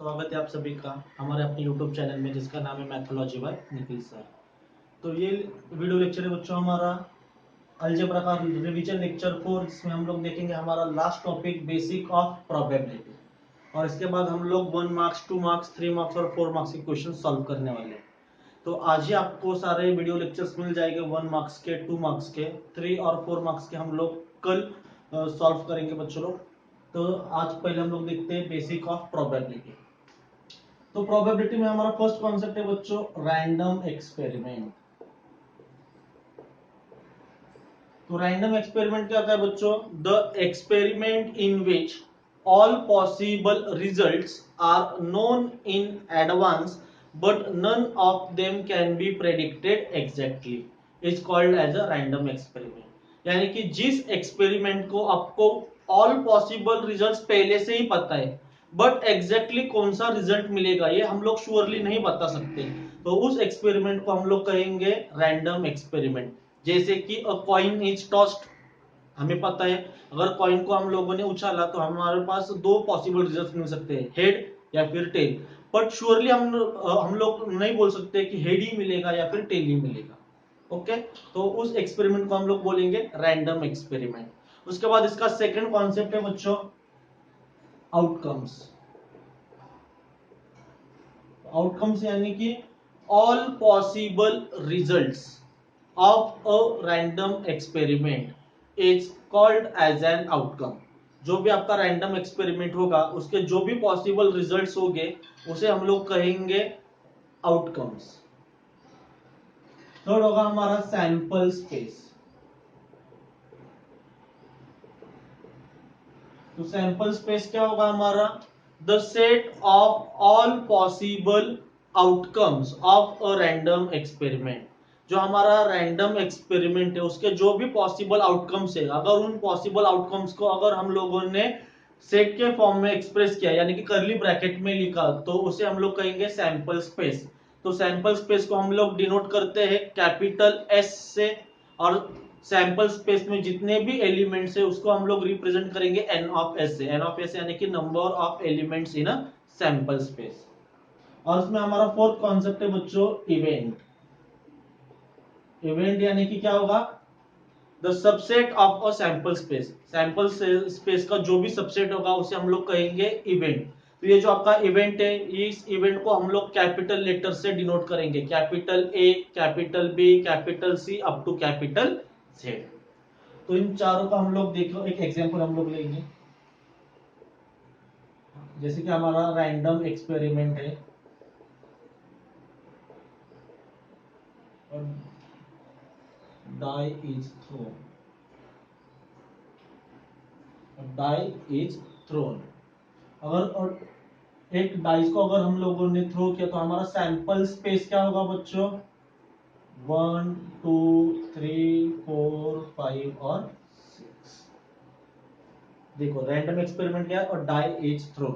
स्वागत है आप सभी का हमारे अपने YouTube चैनल में जिसका नाम है मैथोलॉजी बाय निखिल सर। तो ये वीडियो लेक्चर है बच्चों हमारा अलजेब्रा का रिवीजन लेक्चर 4, जिसमें हम लोग देखेंगे हमारा last topic basic of probability, और इसके बाद हम लोग 1 मार्क्स 2 मार्क्स 3 मार्क्स और 4 मार्क्स के क्वेश्चन सॉल्व करने वाले हैं। तो आज ही आपको सारे वीडियो लेक्चर्स मिल जाएंगे, 1 मार्क्स के, 2 मार्क्स के, 3 और 4 मार्क्स के हम लोग कल सॉल्व करेंगे बच्चों लोग। तो आज पहले हम लोग देखते हैं बेसिक ऑफ प्रोबेबिलिटी। तो प्रोबेबिलिटी में हमारा फर्स्ट कॉन्सेप्ट है बच्चों रैंडम एक्सपेरिमेंट। तो रैंडम एक्सपेरिमेंट क्या होता है बच्चों? The experiment in which all possible results are known in advance but none of them can be predicted exactly is called as a random experiment. यानी कि जिस एक्सपेरिमेंट को आपको ऑल पॉसिबल रिजल्ट्स पहले से ही पता है, बट एग्जैक्टली कौन सा रिजल्ट मिलेगा ये हम लोग श्योरली नहीं बता सकते, तो उस एक्सपेरिमेंट को हम लोग कहेंगे रैंडम एक्सपेरिमेंट। जैसे कि अ कॉइन इज टॉस्ड, हमें पता है अगर कॉइन को हम लोगों ने उछाला तो हमारे पास दो पॉसिबल रिजल्ट मिल सकते हैं, हेड या फिर टेल। बट श्योरली हम लोग नहीं बोल सकते कि हेड ही मिलेगा या फिर टेल ही मिलेगा। ओके, तो उस एक्सपेरिमेंट को हम लोग बोलेंगे रैंडम एक्सपेरिमेंट। उसके बाद इसका सेकंड कॉन्सेप्ट है बच्चों आउटकम्स। आउटकम्स यानी कि all possible results of a random experiment is called as an outcome. जो भी आपका रैंडम एक्सपेरिमेंट होगा उसके जो भी पॉसिबल रिजल्ट्स होंगे उसे हम लोग कहेंगे आउटकम्स। थर्ड होगा हमारा सैंपल स्पेस। तो सैंपल स्पेस क्या होगा हमारा? The set of all possible outcomes of a random experiment. जो हमारा रैंडम एक्सपेरिमेंट है उसके जो भी पॉसिबल आउटकम्स है, अगर उन पॉसिबल आउटकम्स को अगर हम लोगों ने सेट के फॉर्म में एक्सप्रेस किया यानी कि करली ब्रैकेट में लिखा, तो उसे हम लोग कहेंगे सैंपल स्पेस। तो सैंपल स्पेस को हम लोग डिनोट करते हैं कैपिटल एस से, और सैंपल स्पेस में जितने भी एलिमेंट्स है उसको हम लोग रिप्रेजेंट करेंगे एन ऑफ एस से। एन ऑफ एस यानी कि number of elements in a sample space. और उसमें हमारा फोर्थ कॉन्सेप्ट है बच्चों इवेंट। इवेंट यानी कि क्या होगा? The subset of a sample space. Sample space का जो भी सबसेट होगा उसे हम लोग कहेंगे इवेंट। तो ये जो आपका इवेंट है, इस इवेंट को हम लोग कैपिटल लेटर से डिनोट करेंगे, capital A, capital B, capital C up to capital Z. तो इन चारों का हम लोग देखो, एक एग्जांपल हम लोग लेंगे। जैसे कि हमारा रैंडम एक्सपेरिमेंट है और die is thrown, die is thrown. अगर और एक डाइस को अगर हम लोगों ने थ्रो किया तो हमारा सैंपल स्पेस क्या होगा बच्चों? 1 2 3 4 5 और 6। देखो रैंडम एक्सपेरिमेंट क्या है और डाई इज थ्रो।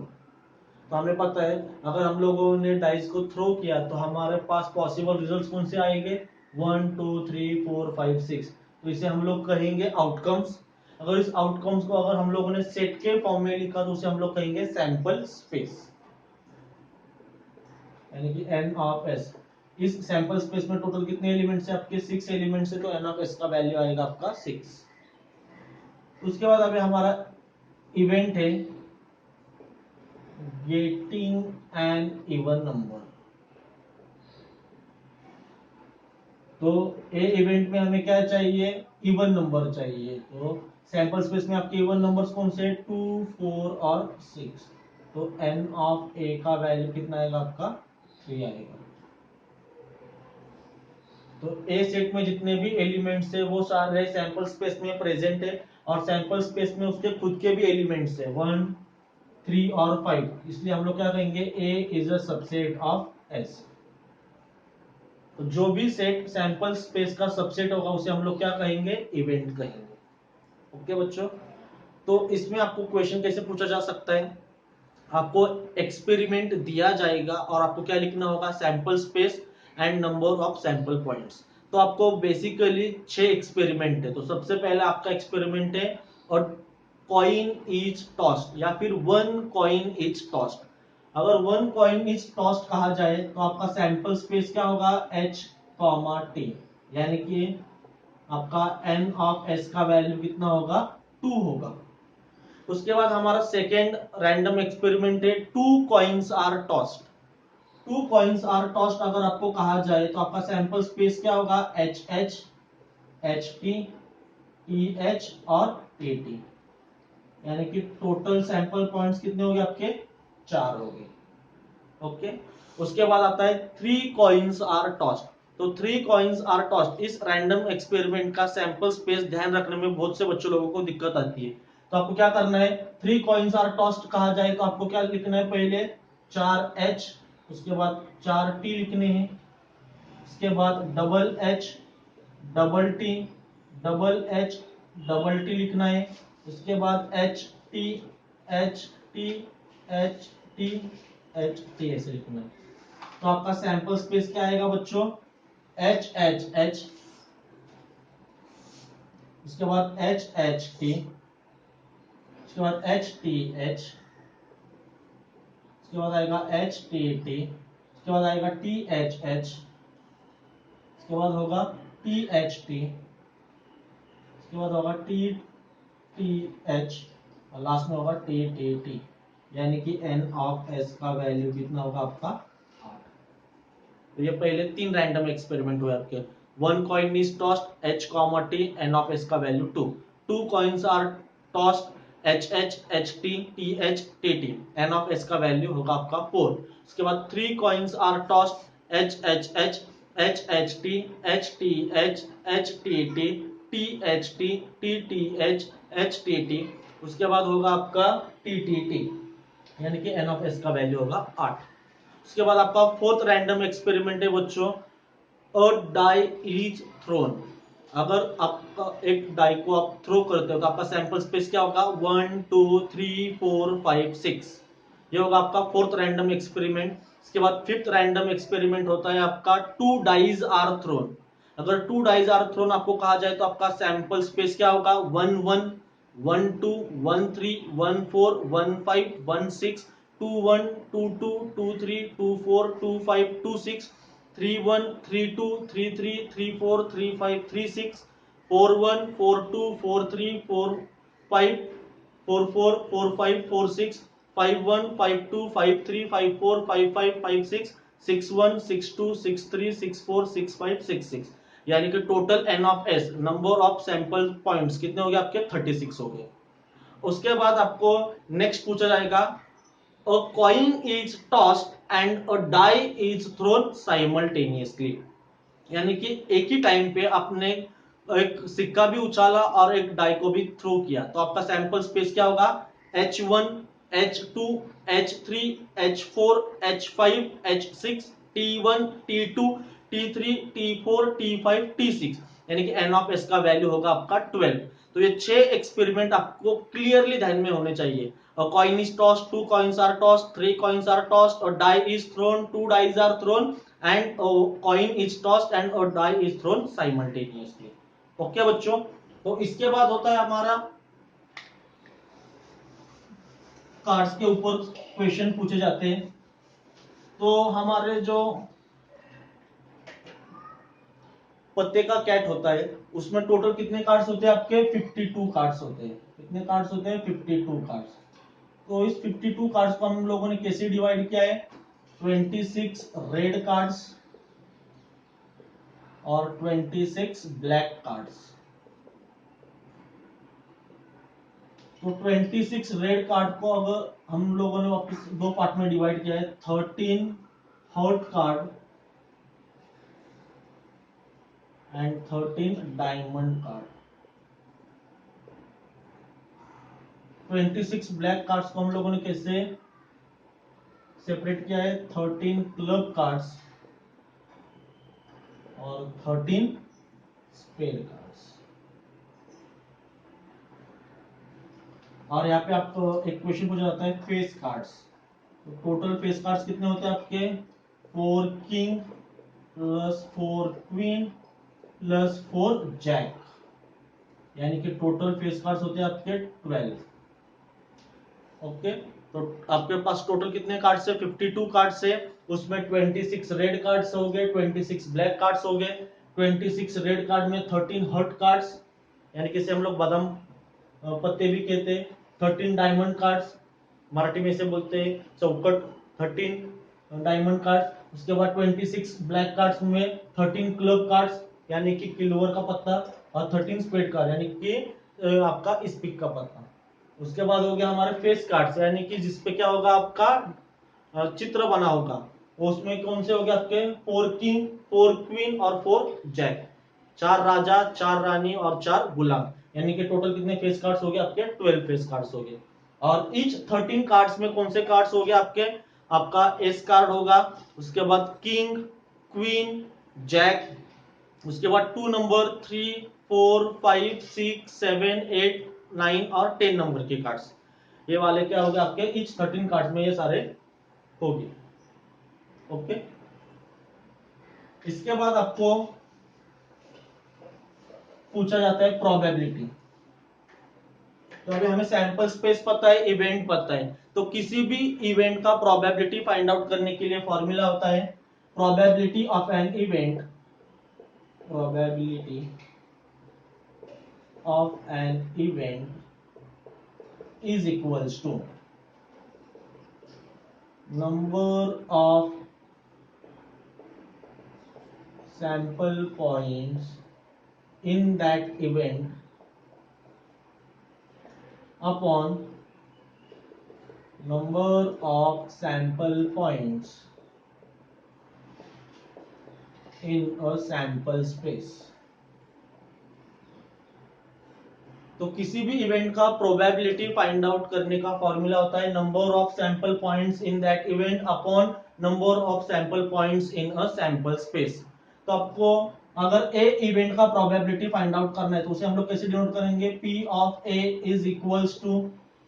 तो हमें पता है अगर हम लोगों ने डाइस को थ्रो किया तो हमारे पास पॉसिबल रिजल्ट्स कौन से आएंगे? 1 2 3 4 5 6। तो इसे हम लोग कहेंगे आउटकम्स। अगर इस आउटकम्स को अगर हम लोगों ने सेट के फॉर्म में लिखा तो उसे हम लोग कहेंगे सैंपल स्पेस, यानी कि एन ऑफ एस। इस सैंपल स्पेस में टोटल कितने एलिमेंट्स हैं आपके? 6 एलिमेंट्स है, तो एन ऑफ एस का वैल्यू आएगा आपका 6। उसके बाद अभी हमारा इवेंट है गेटिंग एन इवन नंबर। तो ए इवेंट में हमें क्या चाहिए? इवन नंबर चाहिए। तो सैंपल स्पेस में आपके इवन नंबर्स कौन से? 2 4 और 6। तो एन ऑफ ए का वैल्यू कितना आएगा आपका? 3 आएगा। तो ए सेट में जितने भी एलिमेंट्स है वो सारे सैंपल स्पेस में प्रेजेंट है, और सैंपल स्पेस में उसके खुद के भी एलिमेंट्स है 1 3 और 5। इसलिए हम लोग क्या कहेंगे? A is a subset of S. तो जो भी सेट सैंपल स्पेस का सबसेट होगा उसे हम लोग क्या कहेंगे? इवेंट कहेंगे। ओके बच्चों, तो इसमें आपको क्वेश्चन कैसे पूछा जा सकता है? आपको एक्सपेरिमेंट दिया जाएगा और आपको क्या लिखना होगा? Sample space and number of sample points. तो आपको बेसिकली 6 एक्सपेरिमेंट है। तो सबसे पहला आपका एक्सपेरिमेंट है और कॉइन इज टॉस्ड या फिर 1 कॉइन इज टॉस्ड। अगर वन कॉइन इज टॉस्ड कहा जाए तो आपका सैंपल स्पेस क्या होगा, h कॉमा टी, यानी कि आपका n ऑफ s का वैल्यू कितना होगा, 2 होगा। उसके बाद हमारा सेकेंड रैंडम एक्सपेरिमेंट है, two coins are tossed. Two coins are tossed अगर आपको कहा जाए तो आपका सैंपल स्पेस क्या होगा, H H, H T, T H और टी टी, यानी कि टोटल सैंपल पॉइंट्स कितने हो गए आपके, 4 हो गए। ओके, उसके बाद आता है थ्री कॉइन्स आर टॉस्ड। तो थ्री कॉइन्स आर टॉस्ड, इस रैंडम एक्सपेरिमेंट का सैंपल स्पेस ध्यान रखने में बहुत से बच्चों लोगों को दिक्कत आती है। तो आपको क्या करना है, थ्री कॉइन्स आर टॉस्ड कहा जाए तो आपको क्या लिखना है, पहले 4h, उसके बाद 4t लिखने हैं, उसके बाद double H, double T, double H, double T लिखना है, उसके बाद H T, H T, H T, H T ऐसे लिखना है। तो आपका सैंपल स्पेस क्या आएगा बच्चों, एच एच एच, उसके बाद एच एच टी, उसके बाद एच टी एच, उसके बाद आएगा एच टी टी, उसके बाद आएगा टी एच एच, उसके बाद होगा टी एच टी, उसके बाद होगा टी टी एच, और लास्ट में होगा टी टी टी, यानी कि एन ऑफ एस का वैल्यू कितना होगा आपका, 8। तो ये पहले 3 रैंडम एक्सपेरिमेंट हुए आपके। One coin is tossed H comma T, N of S का value 2। Two coins are tossed H H, H T, T H, T T, N of S का वैल्यू होगा आपका 4। उसके बाद three coins are tossed H H H, H H T, H T H, H T T, T H T, T T H, H T T, उसके बाद होगा आपका T T T, यानी कि एन ऑफ एस का value होगा 8। उसके बाद आपका फोर्थ रैंडम एक्सपेरिमेंट है बच्चों, अ डाई इज थ्रोन। अगर आपका एक डाई को आप थ्रो करते हो तो आपका सैंपल स्पेस क्या होगा, 1 2 3 4 5 6, ये होगा आपका फोर्थ रैंडम एक्सपेरिमेंट। इसके बाद फिफ्थ रैंडम एक्सपेरिमेंट होता है आपका टू डाइज आर थ्रोन। अगर टू डाइज आर थ्रोन आपको कहा जाए तो आपका सैंपल स्पेस क्या होगा, 1 1 1 2 1 3 1 4 1 5 1 6 2 1 2 2 2 3 2 4 2 5 2 6 3 1 3 2 3 3 3 4 3 5 3 6 4 1 4 2 4 3 4 5 4 4 4 5 4 6 5 1 5 2 5 3 5 4 5 5 5 6 6 1 6 2 6 3 6 4 6 5 6 6, यानी कि total n of S, number of sample points कितने हो गए आपके, 36 हो गए। उसके बाद आपको नेक्स्ट पूछा जाएगा, a coin is tossed and a die is thrown simultaneously, यानी कि एक ही टाइम पे आपने एक सिक्का भी उछाला और एक डाई को भी थ्रो किया, तो आपका सैंपल स्पेस क्या होगा, H1, H2, H3, H4, H5, H6, T1, T2, T3, T4, T5, T6, यानी कि एन ऑफ एस का वैल्यू होगा आपका 12। तो ये 6 एक्सपेरिमेंट आपको क्लियरली ध्यान में होने चाहिए। A coin is tossed, two coins are tossed, three coins are tossed, a die is thrown, two dice are thrown, and a coin is tossed and a die is thrown simultaneously। Okay बच्चों, तो इसके बाद होता है हमारा cards के ऊपर question पूछे जाते हैं। तो हमारे जो पत्ते का कैट होता है उसमें टोटल कितने कार्ड्स होते हैं आपके, 52 कार्ड्स होते हैं। कितने कार्ड्स होते हैं, 52 कार्ड्स। तो इस 52 कार्ड्स को हम लोगों ने कैसे डिवाइड किया है, 26 रेड कार्ड्स और 26 ब्लैक कार्ड्स। तो 26 रेड कार्ड को अगर हम लोगों ने वापस दो पार्ट में डिवाइड किया है, 13 hot card and 13 diamond card. 26 black cards को हम लोगों ने कैसे सेपरेट किया है, 13 क्लब कार्ड्स और 13 स्पेयर कार्ड्स। और यहाँ पे आपको एक क्वेश्चन पूछा जाता है फेस कार्ड्स। तो टोटल फेस कार्ड्स कितने होते हैं आपके, 4 king plus 4 queen plus 4 jack, यानी कि टोटल फेस कार्ड्स होते हैं आपके 12। ओके, तो आपके पास टोटल कितने कार्ड्स है? 52 कार्ड्स है। उसमें 26 रेड कार्ड्स हो गए, 26 ब्लैक कार्ड्स हो गए। 26 रेड कार्ड में 13 हर्ट कार्ड्स, यानी कि हम लोग बादाम पत्ते भी कहते हैं। 13 डायमंड कार्ड्स, मराठी में से बोलते हैं चौकट, 13 डायमंड कार्ड्स। उसके बाद 26 ब्लैक कार्ड्स में 13 क्लब कार्ड्स, यानी कि किलोवर का पत्ता, और 13 स्पेड कार्ड, यानी कि आपका स्पिक का पत्ता। उसके बाद हो गया हमारे फेस कार्ड्स, यानी कि जिसपे क्या होगा, आपका चित्र बना होगा। उसमें कौन से हो गए आपके? 4 किंग, 4 क्वीन और 4 जैक, 4 राजा, 4 रानी और 4 गुलाम, यानी कि टोटल कितने फेस कार्ड्स हो गए आपके? 12 फेस कार्ड्स हो गए। और ईच 13 कार्ड्स में कौन से कार्ड्स हो गए आपके? आपका एस कार्ड होगा, उसके बाद किंग, क्वीन, जैक, उसके बाद 2 नंबर, 3, 4, 5, 6, 7, 8, 9 और 10 नंबर के कार्ड्स, ये वाले क्या हो गए आपके? ईच 13 कार्ड्स में ये सारे हो गए। ओके, इसके बाद आपको पूछा जाता है प्रोबेबिलिटी। तो अभी हमें सैंपल स्पेस पता है, इवेंट पता है, तो किसी भी इवेंट का प्रोबेबिलिटी फाइंड आउट करने के लिए फॉर्मूला होता है probability of an event, probability of an event is equals to number of sample points in that event upon number of sample points in a sample space। तो किसी भी event का probability find out करने का formula होता है number of sample points in that event upon number of sample points in a sample space. तो आपको अगर ए इवेंट का प्रोबेबिलिटी फाइंड आउट करना है तो उसे हम लोग कैसे डिनोट करेंगे? P of A is equals to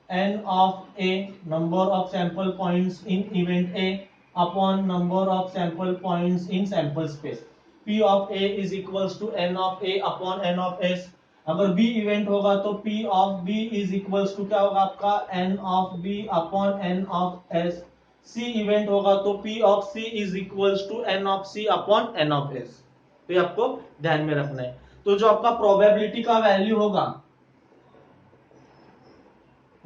n of A, number of sample points in event A upon number of sample points in sample space. P of A is equals to n of A upon n of S. अगर B event होगा तो P of B is equals to क्या होगा आपका? N of B upon n of S. C event होगा तो P of C is equals to n of C upon n of S. तो ये आपको ध्यान में रखना है। तो जो आपका प्रोबेबिलिटी का वैल्यू होगा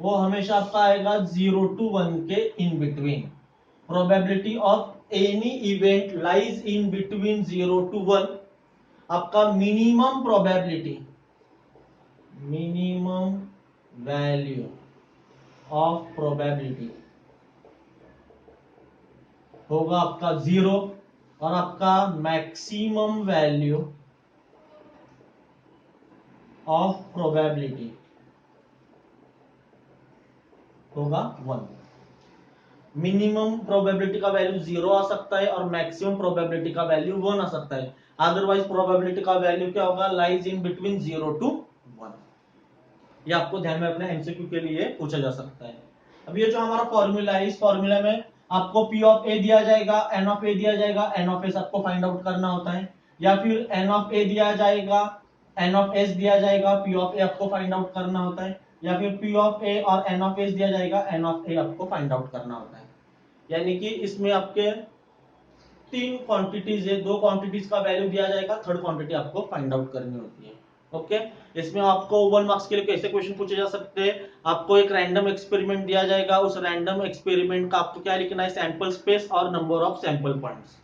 वो हमेशा आपका आएगा 0 to 1 के in between. Probability of any event lies in between 0 to 1। आपका minimum probability, minimum value of probability होगा आपका 0, और आपका मैक्सिमम वैल्यू ऑफ प्रोबेबिलिटी होगा 1। मिनिमम प्रोबेबिलिटी का वैल्यू 0 आ सकता है और मैक्सिमम प्रोबेबिलिटी का वैल्यू 1 आ सकता है। अदरवाइज प्रोबेबिलिटी का वैल्यू क्या होगा? Lies in between 0 to 1। ये आपको ध्यान में अपने एमसीक्यू के लिए पूछा जा सकता है। अब ये जो हमारा फॉर्मूला है, इस फॉर्मूला में आपको पी ऑफ ए दिया जाएगा, एन ऑफ ए दिया जाएगा, एन ऑफ एस आपको फाइंड आउट करना होता है, या फिर एन ऑफ ए दिया जाएगा, एन ऑफ एस दिया जाएगा, पी ऑफ ए आपको फाइंड आउट करना होता है, या फिर पी ऑफ ए और एन ऑफ एस दिया जाएगा, एन ऑफ ए आपको फाइंड आउट करना होता है। यानी कि इसमें आपके 3 क्वांटिटीज है, 2 क्वांटिटीज का वैल्यू दिया जाएगा, थर्ड क्वांटिटी आपको फाइंड आउट करनी होती है। ओके, इसमें आपको 1 मार्क्स के लिए कैसे क्वेश्चन पूछे जा सकते हैं? आपको एक रैंडम एक्सपेरिमेंट दिया जाएगा, उस रैंडम एक्सपेरिमेंट का आपको क्या लिखना है? सैंपल स्पेस और number of sample points.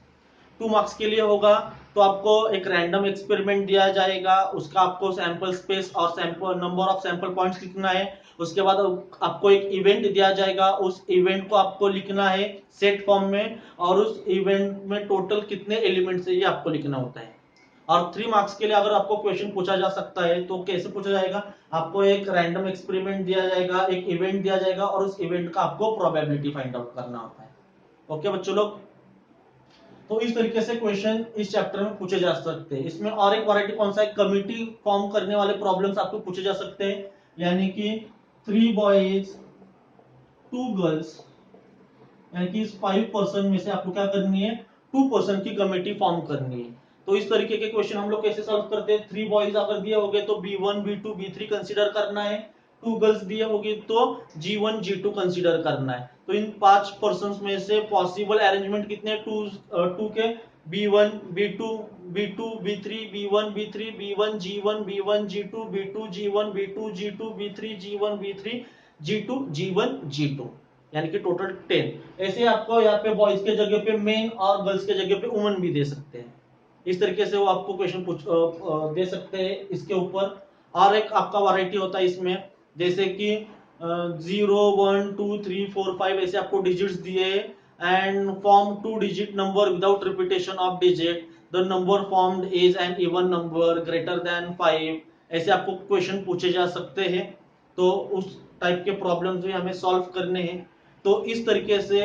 2 marks के लिए होगा तो आपको एक रैंडम एक्सपेरिमेंट दिया जाएगा, उसका आपको सैंपल स्पेस और sample number of sample points लिखना है। उसके बाद आपको एक इवेंट दिया जाएगा, उस इवेंट को आपको लिखना है सेट फॉर्म में, और उस इवेंट में टोटल कितने एलिमेंट्स है ये आपको लिखना होता है। और 3 मार्क्स के लिए अगर आपको क्वेश्चन पूछा जा सकता है तो कैसे पूछा जाएगा? आपको एक रैंडम एक्सपेरिमेंट दिया जाएगा, एक इवेंट दिया जाएगा, और उस इवेंट का आपको प्रोबेबिलिटी फाइंड आउट करना होता है। ओके बच्चों लोग, तो इस तरीके से क्वेश्चन इस चैप्टर में पूछे जा सकते हैं। इसमें और एक वैरायटी कौन सा है? कमिटी फॉर्म करने वाले प्रॉब्लम्स आपको पूछे जा सकते हैं, यानी कि 3 बॉयज 2 गर्ल्स, यानी कि इस 5 पर्सन में से आपको क्या करनी है? 2 पर्सन की कमेटी फॉर्म करनी है। तो इस तरीके के क्वेश्चन हम लोग कैसे सॉल्व करते हैं? 3 बॉयज अगर दिए होंगे तो B1 B2 B3 कंसीडर करना है, 2 गर्ल्स दिए होगी तो G1 G2 कंसीडर करना है। तो इन 5 पर्सन में से पॉसिबल अरेंजमेंट कितने, टू के B1 B2 B2 B3 B1 B3 B1 G1 B1 G2 B2 G1 B2 G2 B3 G1 B3 G2 G1 G2, यानी कि टोटल 10। ऐसे आपको यहाँ पे बॉयज के जगह पे मेन और गर्ल्स के जगह पे वुमन भी दे सकते हैं। इस तरीके से वो आपको क्वेश्चन दे सकते हैं इसके ऊपर। और एक आपका वैरायटी होता है इसमें, जैसे कि 0 1 2 3 4 5 ऐसे आपको डिजिट्स दिए and form 2 digit number without repetition of digit, the number formed is an even number greater than 5, ऐसे आपको क्वेश्चन पूछे जा सकते हैं। तो उस टाइप के प्रॉब्लम्स भी हमें सॉल्व करने हैं। तो इस तरीके से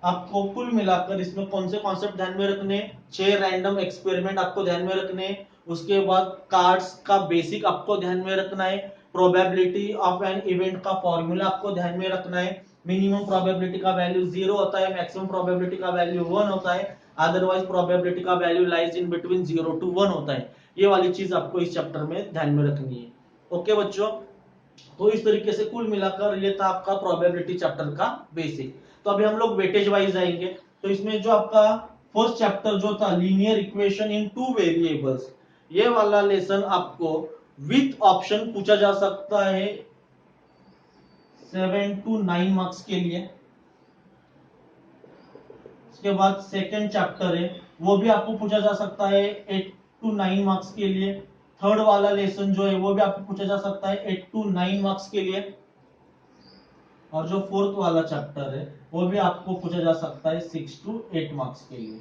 आपको कुल मिलाकर इसमें कौन से कॉन्सेप्ट ध्यान में रखने, 6 रैंडम एक्सपेरिमेंट आपको ध्यान में रखने, उसके बाद कार्ड्स का बेसिक आपको ध्यान में रखना है, प्रोबेबिलिटी ऑफ एन इवेंट का फॉर्मूला आपको ध्यान में रखना है, मिनिमम प्रोबेबिलिटी का वैल्यू 0 होता है, मैक्सिमम प्रोबेबिलिटी का वैल्यू 1 होता है, अदरवाइज प्रोबेबिलिटी का value lies in between 0 to 1 होता है। ये वाली चीज आपको इस चैप्टर में ध्यान में रखनी है। ओके बच्चों, तो इस तरीके से कुल मिलाकर ये था आपका प्रोबेबिलिटी चैप्टर का बेसिक। तो अभी हम लोग वेटेज वाइज आएंगे। तो इसमें जो आपका फर्स्ट चैप्टर जो था लीनियर इक्वेशन इन 2 वेरिएबल्स, ये वाला लेसन आपको विथ ऑप्शन पूछा जा सकता है 7 to 9 मार्क्स के लिए। उसके बाद सेकेंड चैप्टर है, वो भी आपको पूछा जा सकता है 8 to 9 मार्क्स के लिए। थर्ड वाला लेसन जो है वो भी आपको पूछा जा सकता है 8 to 9 मार्क्स के लिए। और जो फोर्थ वाला चैप्टर है वो भी आपको पूछा जा सकता है 6 to 8 मार्क्स के लिए।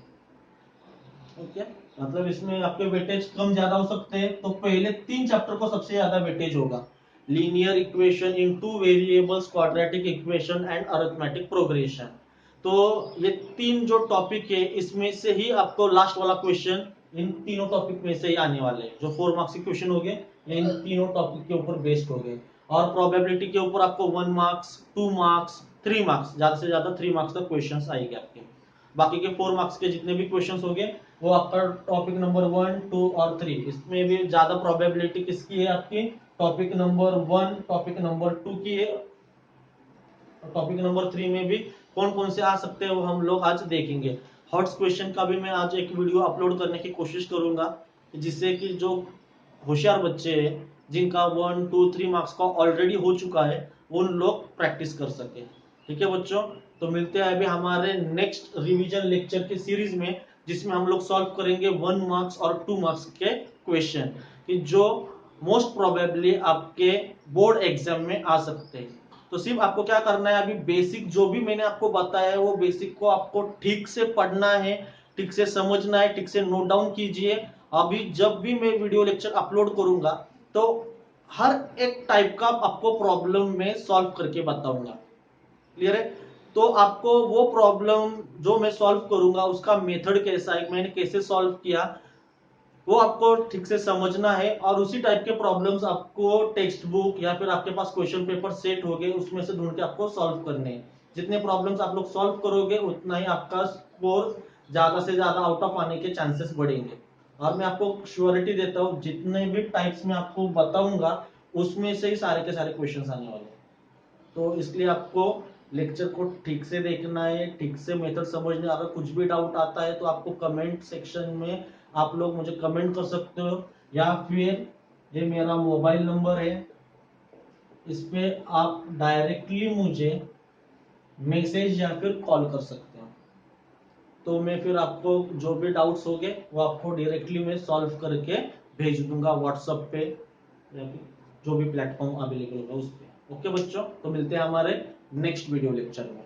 ओके, मतलब इसमें आपके वेटेज कम ज्यादा हो सकते हैं। तो पहले 3 चैप्टर को सबसे ज्यादा वेटेज होगा, linear equation in 2 variables, quadratic equation and arithmetic progression. तो ये 3 जो टॉपिक है इसमें से ही आपको लास्ट वाला क्वेश्चन इन तीनों टॉपिक में से ही आने वाले हैं। जो 4 मार्क्स के क्वेश्चन हो गए ये इन तीनों टॉपिक के ऊपर बेस्ड हो गए। और प्रोबेबिलिटी के ऊपर आपको 1 मार्क्स 2 मार्क्स 3 मार्क्स, ज्यादा से ज्यादा 3 मार्क्स तक क्वेश्चन आएंगे आपके। बाकी के 4 मार्क्स के जितने भी क्वेश्चन हो गए वो आपका टॉपिक नंबर 1 2 और 3, इसमें भी ज्यादा प्रोबेबिलिटी किसकी है आपकी, टॉपिक नंबर 1 टॉपिक नंबर 2 की है। टॉपिक नंबर 3 में भी कौन कौन से आ सकते हैं वो हम लोग आज देखेंगे। हॉट्स क्वेश्चन का भी मैं आज एक वीडियो अपलोड करने की कोशिश करूंगा, जिससे कि जो होशियार बच्चे हैं जिनका 1 2 3 मार्क्स का ऑलरेडी हो चुका है उन लोग प्रैक्टिस कर सके। ठीक है बच्चों, तो मिलते हैं अभी हमारे नेक्स्ट रिवीजन लेक्चर की सीरीज में, जिसमें हम लोग सॉल्व करेंगे 1 मार्क्स और 2 मार्क्स के क्वेश्चन कि जो मोस्ट प्रोबेबली आपके बोर्ड एग्जाम में आ सकते हैं। तो सिर्फ आपको क्या करना है, अभी बेसिक जो भी मैंने आपको बताया है वो बेसिक को आपको ठीक से पढ़ना है, ठीक से समझना है, ठीक से नोट डाउन कीजिए। अभी जब भी मैं वीडियो लेक्चर अपलोड करूंगा तो हर एक टाइप का आपको प्रॉब्लम में सॉल्व करके बताऊंगा। क्लियर है? तो आपको वो प्रॉब्लम जो मैं सॉल्व करूंगा उसका मेथड कैसा है, मैंने कैसे सॉल्व किया, वो आपको ठीक से समझना है। और उसी टाइप के प्रॉब्लम्स आपको टेक्स्ट बुक या फिर आपके पास क्वेश्चन पेपर सेट हो गए उसमें से ढूंढ के आपको सॉल्व करने हैं। जितने प्रॉब्लम्स आप लोग सॉल्व करोगे उतना ही आपका स्कोर ज्यादा से ज्यादा आउट ऑफ आने के चांसेस बढ़ेंगे। और मैं आपको श्योरिटी देता हूँ जितने भी टाइप्स में आपको बताऊंगा उसमें से ही सारे के सारे क्वेश्चन आने वाले हैं। तो इसलिए आपको लेक्चर को ठीक से देखना है, ठीक से मेथड समझना है। अगर कुछ भी डाउट आता है तो आपको कमेंट सेक्शन में आप लोग मुझे कमेंट कर सकते हो, या फिर ये मेरा मोबाइल नंबर है, इस पे आप डायरेक्टली मुझे मैसेज या फिर कॉल कर सकते हो। तो मैं फिर आपको जो भी डाउट्स होंगे वो आपको डायरेक्टली मैं सॉल्व करके भेज दूंगा व्हाट्सएप पे या फिर जो भी प्लेटफॉर्म अवेलेबल होगा उस पे। ओके बच्चों, तो मिलते हैं हमारे नेक्स्ट वीडियो लेक्चर में।